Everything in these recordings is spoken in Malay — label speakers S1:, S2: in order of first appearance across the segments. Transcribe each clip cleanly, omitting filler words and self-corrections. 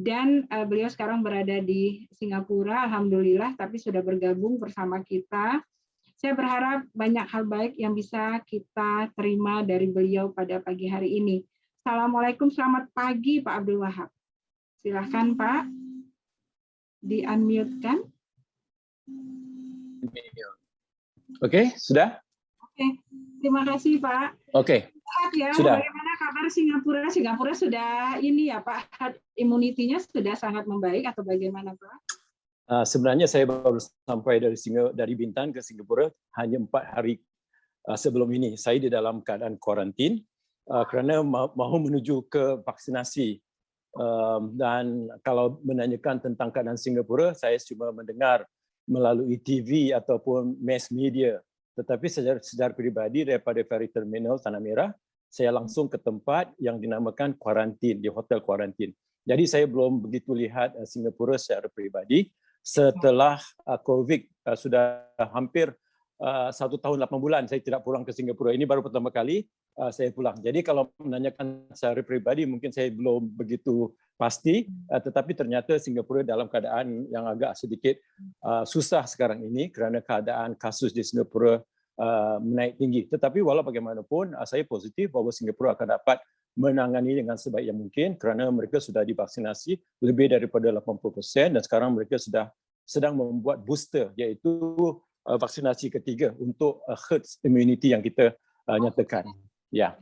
S1: dan beliau sekarang berada di Singapura, alhamdulillah, tapi sudah bergabung bersama kita. Saya berharap banyak hal baik yang bisa kita terima dari beliau pada pagi hari ini. Assalamualaikum, selamat pagi Pak Abdul Wahab. Silakan Pak, di-unmute-kan.
S2: Oke, sudah?
S1: Oke, terima kasih Pak.
S2: Oke,
S1: ya,
S2: sudah.
S1: Bagaimana kabar Singapura? Singapura sudah ini ya Pak, herd immunity-nya sudah sangat membaik atau bagaimana Pak?
S2: Sebenarnya saya baru sampai dari Bintan ke Singapura hanya 4 hari sebelum ini. Saya di dalam keadaan kuarantin kerana mahu menuju ke vaksinasi. Dan kalau menanyakan tentang keadaan Singapura, saya cuma mendengar melalui TV ataupun mass media. Tetapi secara pribadi daripada ferry terminal Tanah Merah, saya langsung ke tempat yang dinamakan kuarantin, di hotel kuarantin. Jadi saya belum begitu lihat Singapura secara pribadi. Setelah COVID sudah hampir 1 tahun 8 bulan saya tidak pulang ke Singapura. Ini baru pertama kali saya pulang. Jadi kalau menanyakan secara pribadi mungkin saya belum begitu pasti, tetapi ternyata Singapura dalam keadaan yang agak sedikit susah sekarang ini kerana keadaan kasus di Singapura menaik tinggi. Tetapi walau bagaimanapun saya positif bahawa Singapura akan dapat menangani dengan sebaik yang mungkin kerana mereka sudah divaksinasi lebih daripada 80% dan sekarang mereka sedang membuat booster, iaitu vaksinasi ketiga untuk herd immunity yang kita nyatakan. Ya.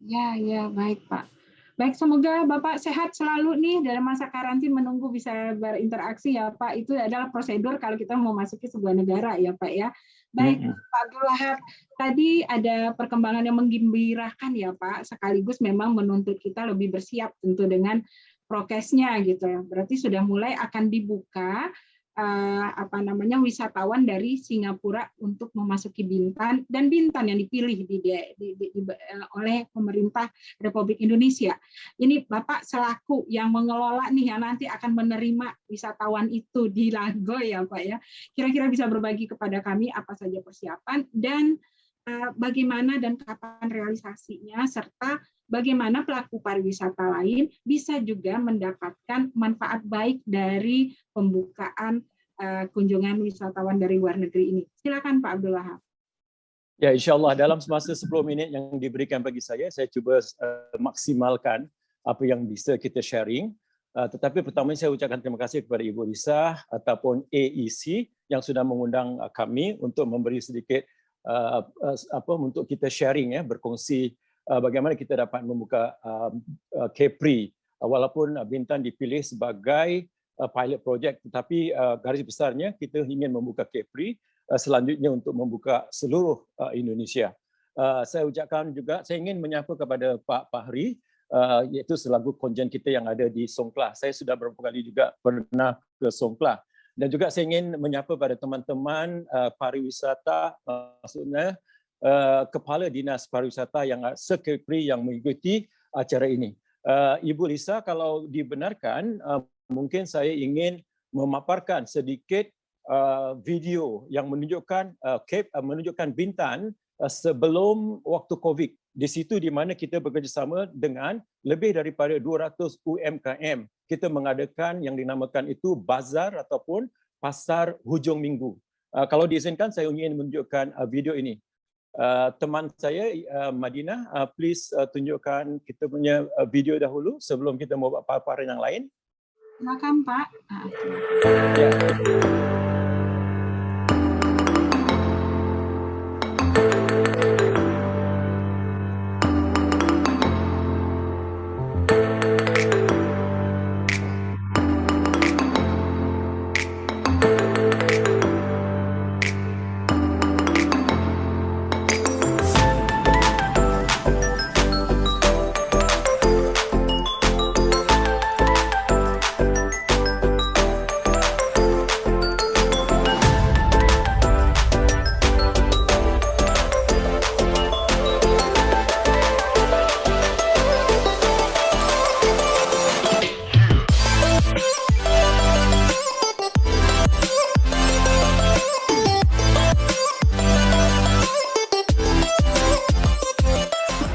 S1: Ya, baik Pak. Baik, semoga Bapak sehat selalu nih dalam masa karantin, menunggu bisa berinteraksi ya Pak. Itu adalah prosedur kalau kita mau masuki sebuah negara ya Pak ya. Baik, Pak Abdul Wahab, tadi ada perkembangan yang menggembirakan ya Pak, sekaligus memang menuntut kita lebih bersiap tentu dengan prokesnya gitu ya. Berarti sudah mulai akan dibuka wisatawan dari Singapura untuk memasuki Bintan, dan Bintan yang dipilih oleh pemerintah Republik Indonesia. Ini Bapak selaku yang mengelola nih yang nanti akan menerima wisatawan itu di Lago ya Pak ya. Kira-kira bisa berbagi kepada kami apa saja persiapan dan bagaimana dan kapan realisasinya, serta bagaimana pelaku pariwisata lain bisa juga mendapatkan manfaat baik dari pembukaan kunjungan wisatawan dari luar negeri ini. Silakan Pak Abdul Wahab.
S2: Ya, insyaAllah dalam semasa 10 minit yang diberikan bagi saya cuba maksimalkan apa yang bisa kita sharing. Tetapi pertama saya ucapkan terima kasih kepada Ibu Lisa ataupun AEC yang sudah mengundang kami untuk memberi sedikit untuk kita sharing ya, berkongsi bagaimana kita dapat membuka Kepri walaupun Bintan dipilih sebagai pilot project, tetapi garis besarnya kita ingin membuka Kepri selanjutnya untuk membuka seluruh Indonesia. Saya ucapkan juga, saya ingin menyapa kepada Pak Fahri, iaitu selaku konjen kita yang ada di Songkhla. Saya sudah beberapa kali juga pernah ke Songkhla. Dan juga saya ingin menyapa pada teman-teman pariwisata, maksudnya Kepala Dinas Pariwisata yang se-Kepri yang mengikuti acara ini. Ibu Lisa, kalau dibenarkan, mungkin saya ingin memaparkan sedikit video yang menunjukkan Bintan sebelum waktu COVID. Di situ di mana kita bekerjasama dengan lebih daripada 200 UMKM. Kita mengadakan yang dinamakan itu bazar ataupun pasar hujung minggu. Kalau diizinkan saya ingin menunjukkan video ini. Teman saya Madinah, please tunjukkan kita punya video dahulu sebelum kita mau buat paparan yang lain.
S1: Silakan Pak.
S2: Ya.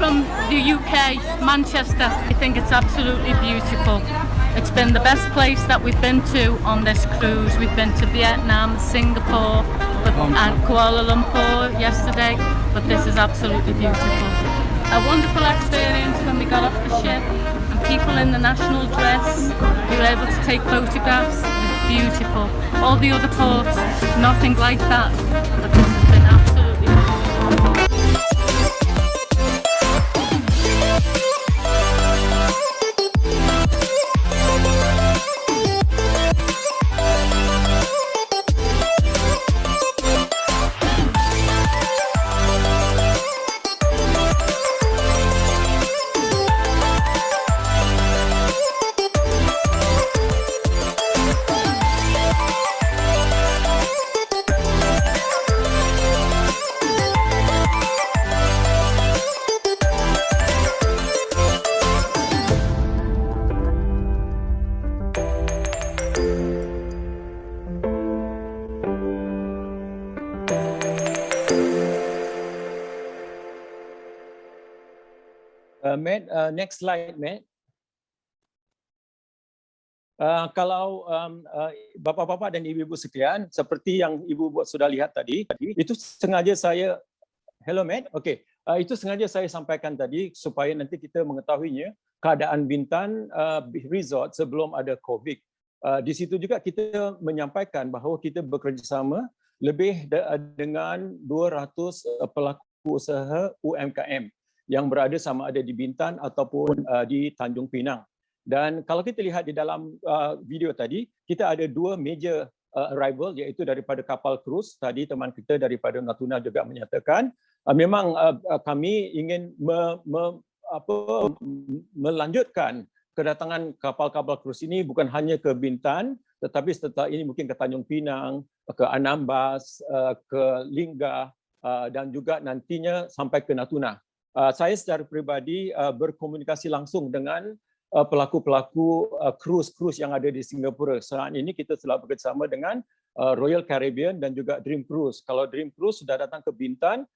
S3: From the UK, Manchester. I think it's absolutely beautiful. It's been the best place that we've been to on this cruise. We've been to Vietnam, Singapore, and Kuala Lumpur yesterday, but this is absolutely beautiful. A wonderful experience when we got off the ship, and people in the national dress, we were able to take photographs. It was beautiful. All the other ports, nothing like that, but this has been absolutely beautiful.
S2: Matt, next slide, Matt. Kalau bapa-bapa dan ibu-ibu sekalian, seperti yang ibu sudah lihat tadi, itu sengaja saya, hello Matt, okay, itu sengaja saya sampaikan tadi supaya nanti kita mengetahuinya keadaan Bintan Resort sebelum ada COVID. Di situ juga kita menyampaikan bahawa kita bekerjasama lebih dengan 200 pelaku usaha UMKM yang berada sama ada di Bintan ataupun di Tanjung Pinang. Dan kalau kita lihat di dalam video tadi, kita ada dua major arrival, iaitu daripada kapal krus. Tadi teman kita daripada Natuna juga menyatakan, memang kami ingin melanjutkan kedatangan kapal-kapal krus ini bukan hanya ke Bintan, tetapi setelah ini mungkin ke Tanjung Pinang, ke Anambas, ke Lingga, dan juga nantinya sampai ke Natuna. Saya secara peribadi berkomunikasi langsung dengan pelaku-pelaku krus yang ada di Singapura. Saat ini kita telah bekerjasama dengan Royal Caribbean dan juga Dream Cruise. Kalau Dream Cruise sudah datang ke Bintan,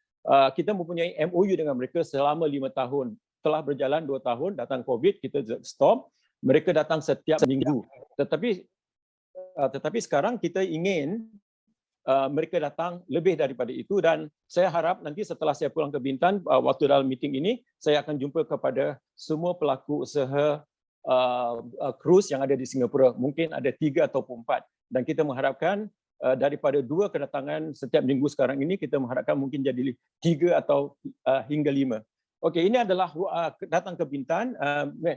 S2: kita mempunyai MOU dengan mereka selama 5 tahun. Telah berjalan 2 tahun, datang COVID, kita stop. Mereka datang setiap minggu. Tetapi sekarang kita ingin mereka datang lebih daripada itu, dan saya harap nanti setelah saya pulang ke Bintan, waktu dalam meeting ini, saya akan jumpa kepada semua pelaku usaha cruise yang ada di Singapura. Mungkin ada 3 atau 4. Dan kita mengharapkan daripada 2 kedatangan setiap minggu sekarang ini, kita mengharapkan mungkin jadi 3 atau hingga 5. Okey, ini adalah datang ke Bintan.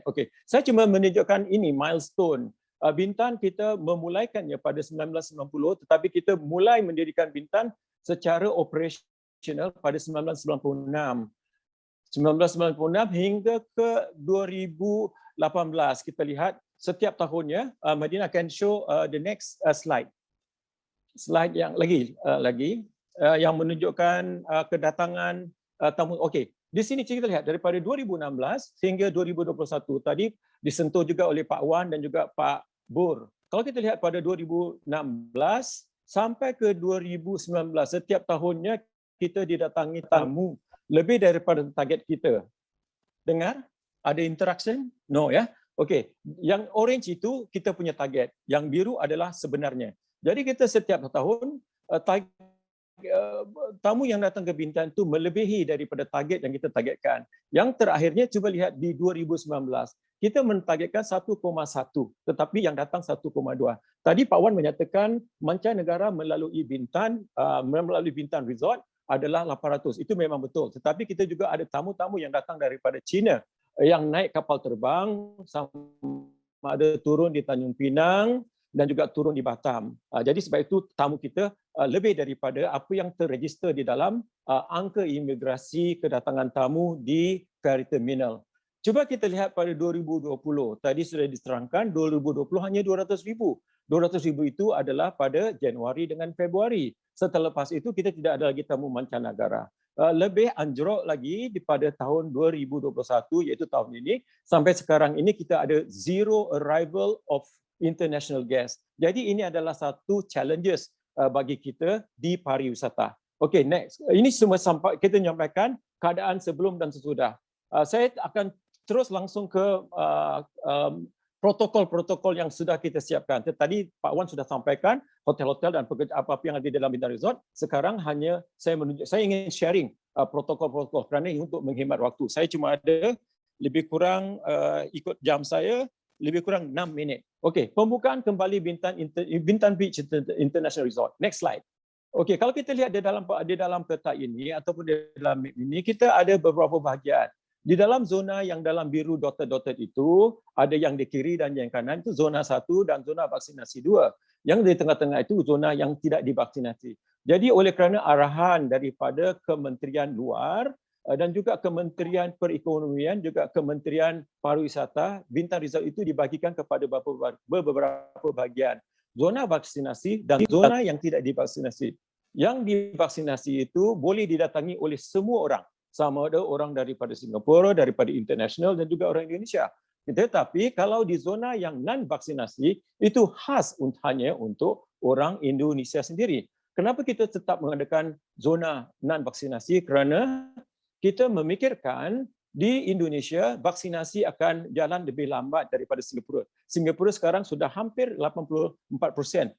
S2: Okey, saya cuma menunjukkan ini milestone. Bintan kita memulaikannya pada 1990, tetapi kita mulai mendirikan Bintan secara operasional pada 1996. 1996 hingga ke 2018. Kita lihat setiap tahunnya. Madina can show the next slide. Slide yang lagi yang menunjukkan kedatangan tamu. Okey, di sini kita lihat daripada 2016 hingga 2021 tadi disentuh juga oleh Pak Wan dan juga Pak Bur. Kalau kita lihat pada 2016 sampai ke 2019, setiap tahunnya kita didatangi tamu lebih daripada target kita. Dengar? Ada interaction? No ya? Okey, yang orange itu kita punya target, yang biru adalah sebenarnya. Jadi kita setiap tahun tamu yang datang ke Bintan itu melebihi daripada target yang kita targetkan. Yang terakhirnya cuba lihat di 2019. Kita mentargetkan 1,1, tetapi yang datang 1,2. Tadi Pak Wan menyatakan mancanegara melalui Bintan Resort adalah 800. Itu memang betul. Tetapi kita juga ada tamu-tamu yang datang daripada China yang naik kapal terbang, sama ada turun di Tanjung Pinang dan juga turun di Batam. Jadi sebab itu tamu kita lebih daripada apa yang terregister di dalam angka imigrasi kedatangan tamu di ferry terminal. Cuba kita lihat pada 2020. Tadi sudah diterangkan 2020 hanya 200,000. 200,000 itu adalah pada Januari dengan Februari. Setelah lepas itu kita tidak ada lagi tamu mancanegara. Lebih anjlok lagi pada tahun 2021, iaitu tahun ini, sampai sekarang ini kita ada zero arrival of international guests. Jadi ini adalah satu challenges bagi kita di pariwisata. Okey, next. Ini semua sampai kita menyampaikan keadaan sebelum dan sesudah. Saya akan terus langsung ke protokol-protokol yang sudah kita siapkan. Tadi Pak Wan sudah sampaikan hotel-hotel dan apa-apa yang ada di dalam Bintang Resort. Sekarang hanya saya ingin sharing protokol-protokol kerana untuk menghemat waktu. Saya cuma ada lebih kurang ikut jam saya lebih kurang 6 minit. Okey, pembukaan kembali Bintan Beach International Resort. Next slide. Okey, kalau kita lihat di dalam peta ini ataupun di dalam map ini, kita ada beberapa bahagian. Di dalam zona yang dalam biru dotted itu, ada yang di kiri dan yang kanan itu zona 1 dan zona vaksinasi 2. Yang di tengah-tengah itu zona yang tidak divaksinasi. Jadi oleh kerana arahan daripada Kementerian Luar dan juga Kementerian Perekonomian, juga Kementerian Pariwisata, Bintang Resort itu dibagikan kepada beberapa bahagian. Zona vaksinasi dan zona yang tidak divaksinasi. Yang divaksinasi itu boleh didatangi oleh semua orang. Sama ada orang daripada Singapura, daripada international dan juga orang Indonesia. Tetapi kalau di zona yang non-vaksinasi, itu khas hanya untuk orang Indonesia sendiri. Kenapa kita tetap mengadakan zona non-vaksinasi? Kerana kita memikirkan di Indonesia, vaksinasi akan jalan lebih lambat daripada Singapura. Singapura sekarang sudah hampir 84%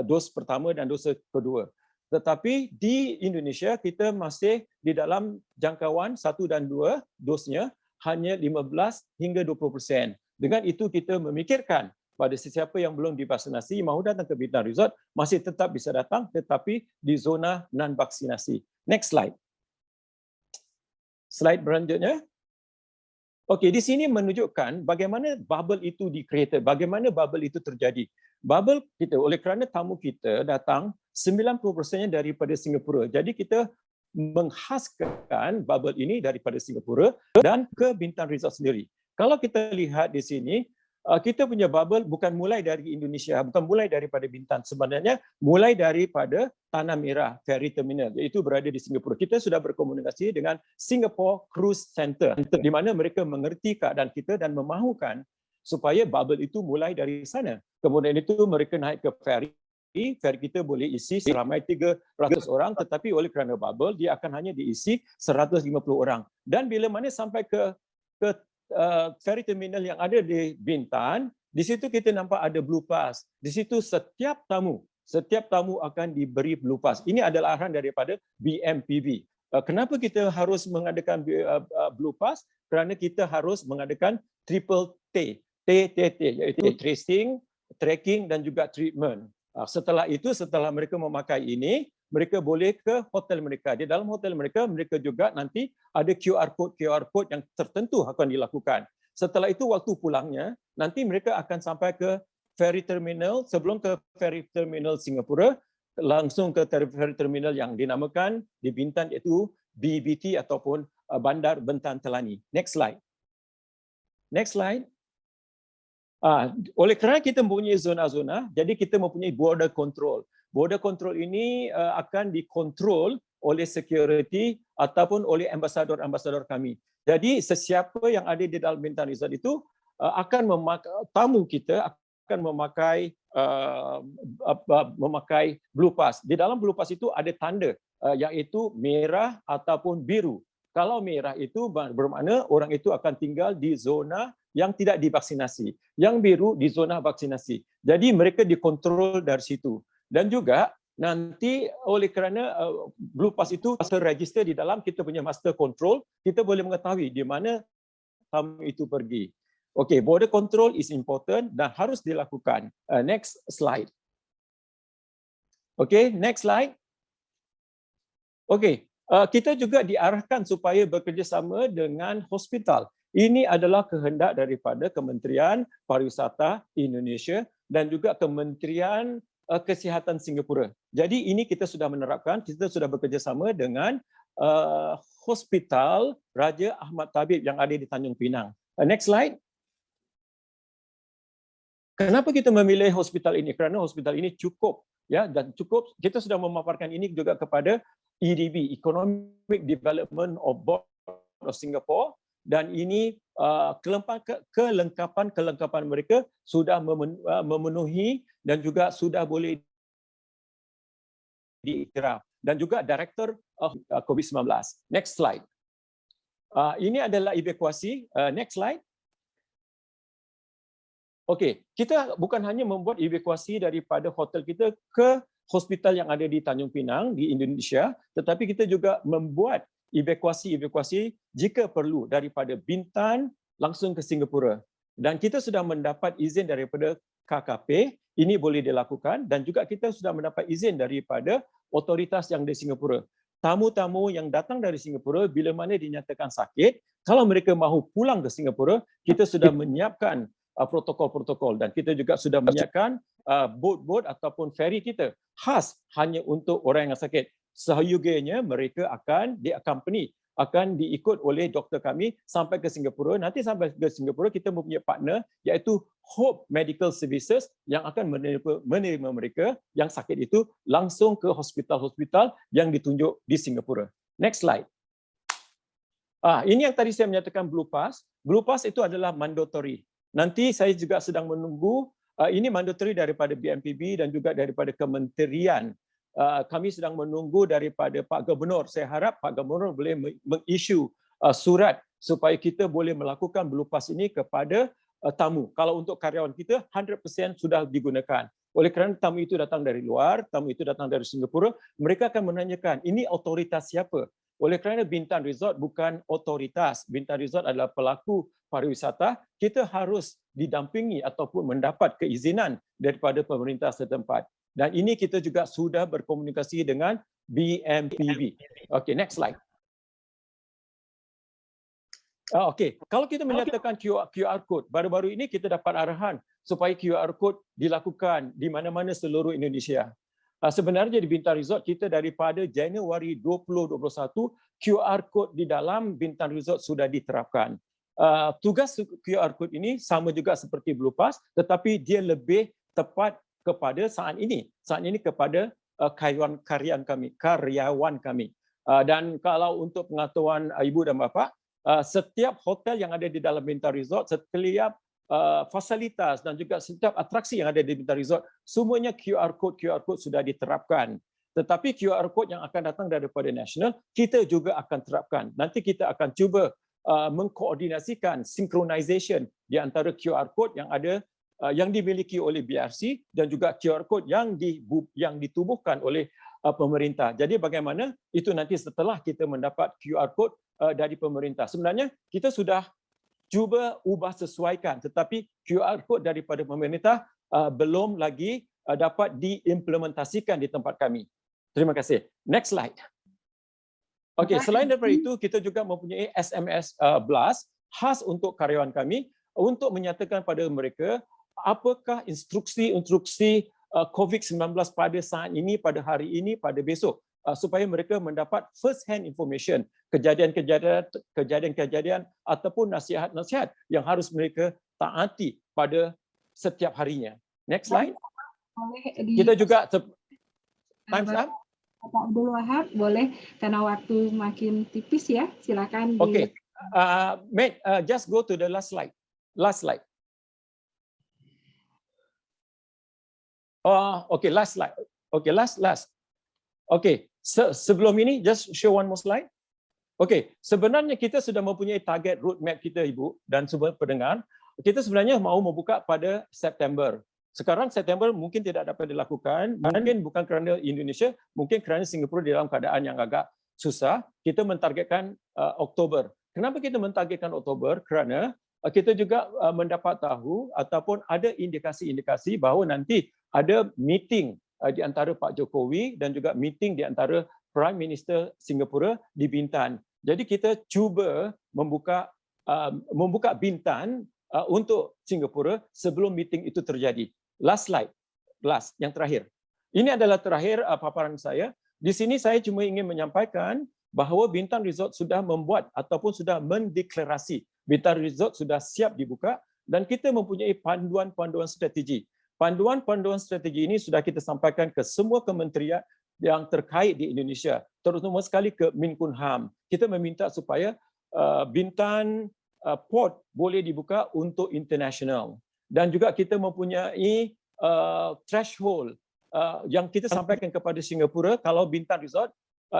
S2: dos pertama dan dos kedua. Tetapi di Indonesia kita masih di dalam jangkauan 1 dan 2 dosnya hanya 15 hingga 20%. Dengan itu kita memikirkan pada sesiapa yang belum divaksinasi mahu datang ke Bintang Resort masih tetap bisa datang tetapi di zona non vaksinasi. Next slide. Slide berikutnya. Okey, di sini menunjukkan bagaimana bubble itu di-created, bagaimana bubble itu terjadi. Bubble kita oleh kerana tamu kita datang 90% daripada Singapura. Jadi kita menghaskan bubble ini daripada Singapura dan ke Bintang Resort sendiri. Kalau kita lihat di sini, kita punya bubble bukan mulai dari Indonesia, bukan mulai daripada Bintan. Sebenarnya mulai daripada Tanah Merah Ferry Terminal, iaitu berada di Singapura. Kita sudah berkomunikasi dengan Singapore Cruise Center, di mana mereka mengerti keadaan kita dan memahukan supaya bubble itu mulai dari sana. Kemudian itu mereka naik ke ferry kita boleh isi seramai 300 orang, tetapi oleh kerana bubble, dia akan hanya diisi 150 orang. Dan bila mana sampai ke ferry terminal yang ada di Bintan, di situ kita nampak ada Blue Pass. Di situ setiap tamu akan diberi Blue Pass. Ini adalah arahan daripada BMPB. Kenapa kita harus mengadakan Blue Pass? Kerana kita harus mengadakan triple T, iaitu tracing, tracking dan juga treatment. Setelah itu, setelah mereka memakai ini, mereka boleh ke hotel mereka. Di dalam hotel mereka, mereka juga nanti ada QR code yang tertentu akan dilakukan. Setelah itu, waktu pulangnya, nanti mereka akan sampai ke ferry terminal. Sebelum ke ferry terminal Singapura, langsung ke ferry terminal yang dinamakan di Bintan, iaitu BBT ataupun Bandar Bentan Telani. Next slide. Next slide. Oleh kerana kita mempunyai zona-zona, jadi kita mempunyai border control. Border control ini akan dikontrol oleh security ataupun oleh ambasador-ambasador kami. Jadi sesiapa yang ada di dalam Bintang Resort itu akan tamu kita akan memakai Blue Pass. Di dalam Blue Pass itu ada tanda iaitu merah ataupun biru. Kalau merah itu bermakna orang itu akan tinggal di zona yang tidak divaksinasi. Yang biru di zona vaksinasi. Jadi mereka dikontrol dari situ. Dan juga nanti oleh kerana Blue Pass itu terregister di dalam kita punya master control, kita boleh mengetahui di mana tamu itu pergi. Okey, border control is important dan harus dilakukan. Next slide. Okey, next slide. Okey, kita juga diarahkan supaya bekerjasama dengan hospital. Ini adalah kehendak daripada Kementerian Pariwisata Indonesia dan juga Kementerian Kesihatan Singapura. Jadi ini kita sudah menerapkan, kita sudah bekerjasama dengan Hospital Raja Ahmad Tabib yang ada di Tanjung Pinang. Next slide. Kenapa kita memilih hospital ini? Kerana hospital ini cukup, ya, dan cukup. Kita sudah memaparkan ini juga kepada EDB, Economic Development Board of Singapore. Dan ini kelengkapan mereka sudah memenuhi dan juga sudah boleh diiktiraf. Dan juga Director COVID-19. Next slide. Ini adalah evakuasi. Next slide. Okey, kita bukan hanya membuat evakuasi daripada hotel kita ke hospital yang ada di Tanjung Pinang di Indonesia, tetapi kita juga membuat evakuasi jika perlu daripada Bintan langsung ke Singapura. Dan kita sudah mendapat izin daripada KKP, ini boleh dilakukan, dan juga kita sudah mendapat izin daripada otoritas yang di Singapura. Tamu-tamu yang datang dari Singapura bila mana dinyatakan sakit, kalau mereka mahu pulang ke Singapura, kita sudah menyiapkan protokol-protokol, dan kita juga sudah menyiapkan bot-bot ataupun feri kita khas hanya untuk orang yang sakit. Seyogianya mereka akan di-accompany, akan diikut oleh doktor kami sampai ke Singapura. Nanti sampai ke Singapura kita mempunyai partner iaitu Hope Medical Services yang akan menerima mereka yang sakit itu langsung ke hospital-hospital yang ditunjuk di Singapura. Next slide. Ini yang tadi saya menyatakan Blue Pass. Blue Pass itu adalah mandatory. Nanti saya juga sedang menunggu, ini mandatory daripada BNPB dan juga daripada kementerian. Kami sedang menunggu daripada Pak Gubernur. Saya harap Pak Gubernur boleh mengisyu surat supaya kita boleh melakukan Blue Pass ini kepada tamu. Kalau untuk karyawan kita, 100% sudah digunakan. Oleh kerana tamu itu datang dari luar, tamu itu datang dari Singapura, mereka akan menanyakan, ini otoritas siapa? Oleh kerana Bintan Resort bukan otoritas, Bintan Resort adalah pelaku pariwisata, kita harus didampingi ataupun mendapat keizinan daripada pemerintah setempat. Dan ini kita juga sudah berkomunikasi dengan BNPB. Okey, next slide. Okey, kalau kita menyatakan QR code, baru-baru ini kita dapat arahan supaya QR code dilakukan di mana-mana seluruh Indonesia. Sebenarnya di Bintan Resort kita daripada Januari 2021 QR code di dalam Bintan Resort sudah diterapkan. Tugas QR code ini sama juga seperti Blue Pass, tetapi dia lebih tepat kepada saat ini kepada karyawan kami. Dan kalau untuk pengetahuan ibu dan bapa, setiap hotel yang ada di dalam Bintan Resort, setiap fasilitas dan juga setiap atraksi yang ada di Bintan Resort, semuanya QR code sudah diterapkan. Tetapi QR code yang akan datang daripada national, kita juga akan terapkan. Nanti kita akan cuba mengkoordinasikan synchronization di antara QR code yang ada yang dimiliki oleh BRC dan juga QR code yang ditubuhkan oleh pemerintah. Jadi bagaimana itu nanti setelah kita mendapat QR code dari pemerintah. Sebenarnya kita sudah cuba ubah sesuaikan, tetapi QR code daripada pemerintah belum lagi dapat diimplementasikan di tempat kami. Terima kasih. Next slide. Okey, selain daripada itu, kita juga mempunyai SMS blast khas untuk karyawan kami untuk menyatakan pada mereka apakah instruksi-instruksi COVID-19 pada saat ini, pada hari ini, pada besok, supaya mereka mendapat first hand information, kejadian-kejadian ataupun nasihat-nasihat yang harus mereka taati pada setiap harinya. Next slide. Kita juga time's up.
S1: Pak Abdul Wahab, boleh karena waktu makin tipis ya, silakan.
S2: Okay, mate, just go to the last slide. Last slide. Okay, last slide. Okay, last. Okay, sebelum ini, just show one more slide. Okay, sebenarnya kita sudah mempunyai target roadmap kita, Ibu dan semua pendengar. Kita sebenarnya mahu membuka pada September. Sekarang September mungkin tidak dapat dilakukan, mungkin bukan kerana Indonesia, mungkin kerana Singapura dalam keadaan yang agak susah. Kita mentargetkan Oktober. Kenapa kita mentargetkan Oktober? Kerana kita juga mendapat tahu ataupun ada indikasi-indikasi bahawa nanti ada meeting di antara Pak Jokowi dan juga meeting di antara Prime Minister Singapura di Bintan. Jadi kita cuba membuka Bintan untuk Singapura sebelum meeting itu terjadi. Last slide. Last, yang terakhir. Ini adalah terakhir paparan saya. Di sini saya cuma ingin menyampaikan bahawa Bintan Resort sudah membuat ataupun sudah mendeklarasi Bintan Resort sudah siap dibuka dan kita mempunyai panduan-panduan strategi. Panduan-panduan strategi ini sudah kita sampaikan ke semua kementerian yang terkait di Indonesia, terutama sekali ke Menkumham. Kita meminta supaya Bintan Port boleh dibuka untuk international. Dan juga kita mempunyai threshold yang kita sampaikan kepada Singapura kalau Bintan Resort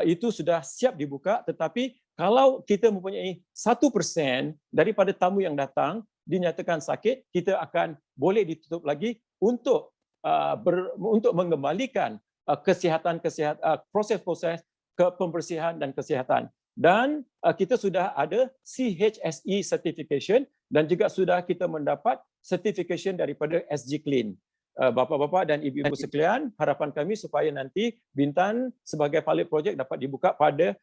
S2: itu sudah siap dibuka, tetapi kalau kita mempunyai 1% daripada tamu yang datang dinyatakan sakit, kita akan boleh ditutup lagi untuk mengembalikan proses-proses pembersihan dan kesihatan. Dan kita sudah ada CHSE certification dan juga sudah kita mendapat certification daripada SG Clean. Bapa-bapa dan ibu-ibu sekalian, harapan kami supaya nanti Bintan sebagai pilot project dapat dibuka pada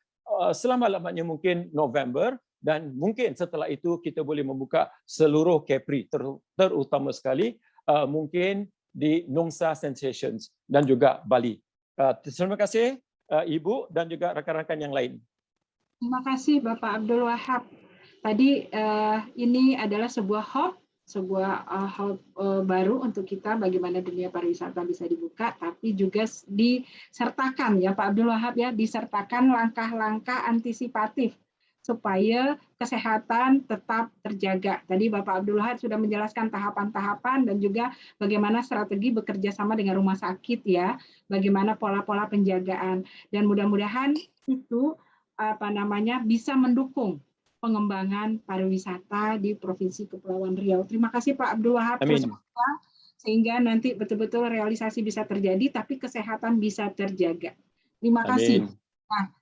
S2: selama-lamanya mungkin November, dan mungkin setelah itu kita boleh membuka seluruh Kepri, terutama sekali mungkin di Nongsa Sensations dan juga Bali. Terima kasih Ibu dan juga rakan-rakan yang lain.
S1: Terima kasih Bapak Abdul Wahab. Tadi ini adalah sebuah hub baru untuk kita bagaimana dunia pariwisata bisa dibuka, tapi juga disertakan ya Pak Abdul Wahab ya, disertakan langkah-langkah antisipatif supaya kesehatan tetap terjaga. Tadi Bapak Abdul Wahab sudah menjelaskan tahapan-tahapan dan juga bagaimana strategi bekerja sama dengan rumah sakit ya, bagaimana pola-pola penjagaan, dan mudah-mudahan itu bisa mendukung pengembangan pariwisata di Provinsi Kepulauan Riau. Terima kasih Pak Abdul Wahab, sehingga nanti betul-betul realisasi bisa terjadi, tapi kesehatan bisa terjaga. Terima kasih. Nah,